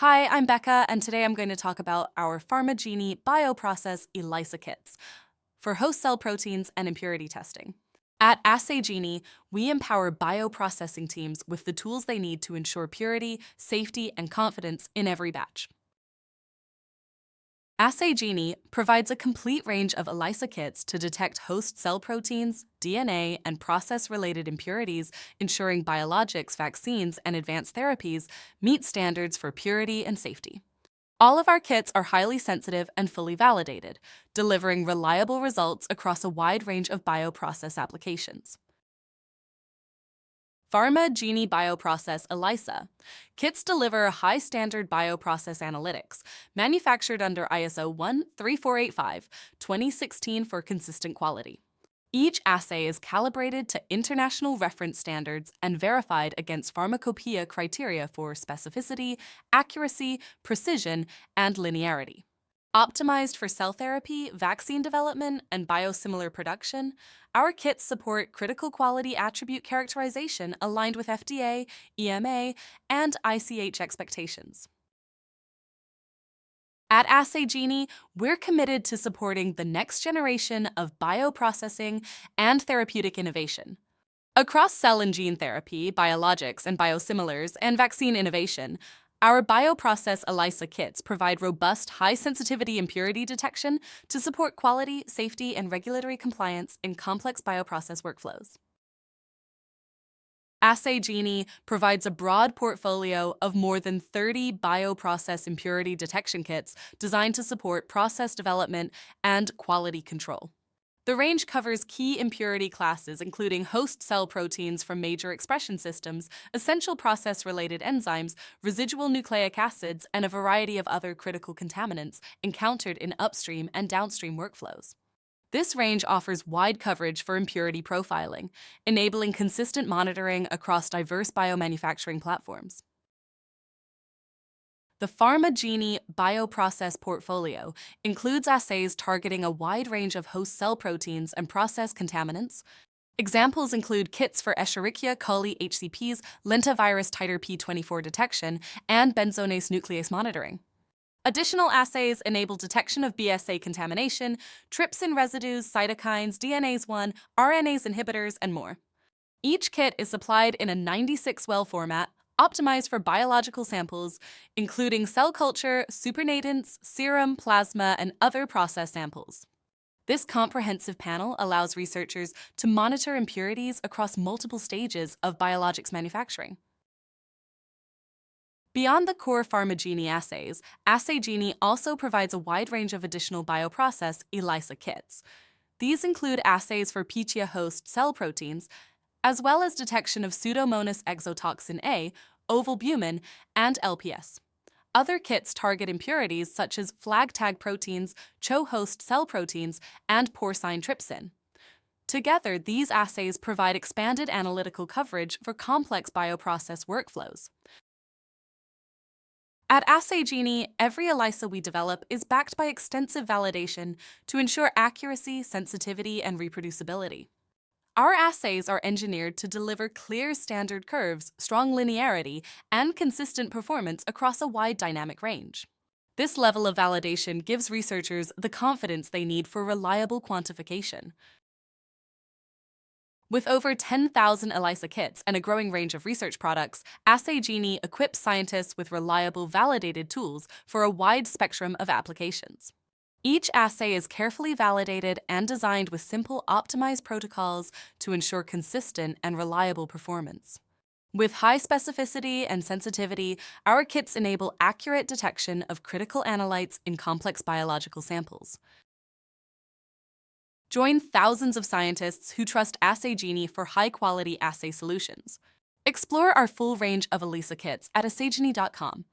Hi, I'm Becca, and today I'm going to talk about our Pharma Genie Bioprocess ELISA kits for host cell proteins and impurity testing. At Assay Genie, we empower bioprocessing teams with the tools they need to ensure purity, safety, and confidence in every batch. Assay Genie provides a complete range of ELISA kits to detect host cell proteins, DNA, and process-related impurities, ensuring biologics, vaccines, and advanced therapies meet standards for purity and safety. All of our kits are highly sensitive and fully validated, delivering reliable results across a wide range of bioprocess applications. Pharma Genie Bioprocess ELISA. Kits deliver high-standard bioprocess analytics, manufactured under ISO 13485, 2016 for consistent quality. Each assay is calibrated to international reference standards and verified against pharmacopoeia criteria for specificity, accuracy, precision, and linearity. Optimized for cell therapy, vaccine development, and biosimilar production, our kits support critical quality attribute characterization aligned with FDA, EMA, and ICH expectations. At Assay Genie, we're committed to supporting the next generation of bioprocessing and therapeutic innovation. Across cell and gene therapy, biologics and biosimilars, and vaccine innovation, our Bioprocess ELISA kits provide robust, high-sensitivity impurity detection to support quality, safety, and regulatory compliance in complex bioprocess workflows. Assay Genie provides a broad portfolio of more than 30 bioprocess impurity detection kits designed to support process development and quality control. The range covers key impurity classes, including host cell proteins from major expression systems, essential process-related enzymes, residual nucleic acids, and a variety of other critical contaminants encountered in upstream and downstream workflows. This range offers wide coverage for impurity profiling, enabling consistent monitoring across diverse biomanufacturing platforms. The Pharma Genie Bioprocess portfolio includes assays targeting a wide range of host cell proteins and process contaminants. Examples include kits for Escherichia coli HCPs, lentavirus titer P24 detection, and benzonase nuclease monitoring. Additional assays enable detection of BSA contamination, trypsin residues, cytokines, DNase 1, RNase inhibitors, and more. Each kit is supplied in a 96-well format, optimized for biological samples, including cell culture, supernatants, serum, plasma, and other process samples. This comprehensive panel allows researchers to monitor impurities across multiple stages of biologics manufacturing. Beyond the core Pharma Genie assays, Assay Genie also provides a wide range of additional bioprocess ELISA kits. These include assays for Pichia host cell proteins, as well as detection of Pseudomonas exotoxin A, ovalbumin, and LPS. Other kits target impurities such as flag tag proteins, CHO host cell proteins, and porcine trypsin. Together, these assays provide expanded analytical coverage for complex bioprocess workflows. At Assay Genie, every ELISA we develop is backed by extensive validation to ensure accuracy, sensitivity, and reproducibility. Our assays are engineered to deliver clear standard curves, strong linearity, and consistent performance across a wide dynamic range. This level of validation gives researchers the confidence they need for reliable quantification. With over 10,000 ELISA kits and a growing range of research products, Assay Genie equips scientists with reliable, validated tools for a wide spectrum of applications. Each assay is carefully validated and designed with simple, optimized protocols to ensure consistent and reliable performance. With high specificity and sensitivity, our kits enable accurate detection of critical analytes in complex biological samples. Join thousands of scientists who trust Assay Genie for high-quality assay solutions. Explore our full range of ELISA kits at assaygenie.com.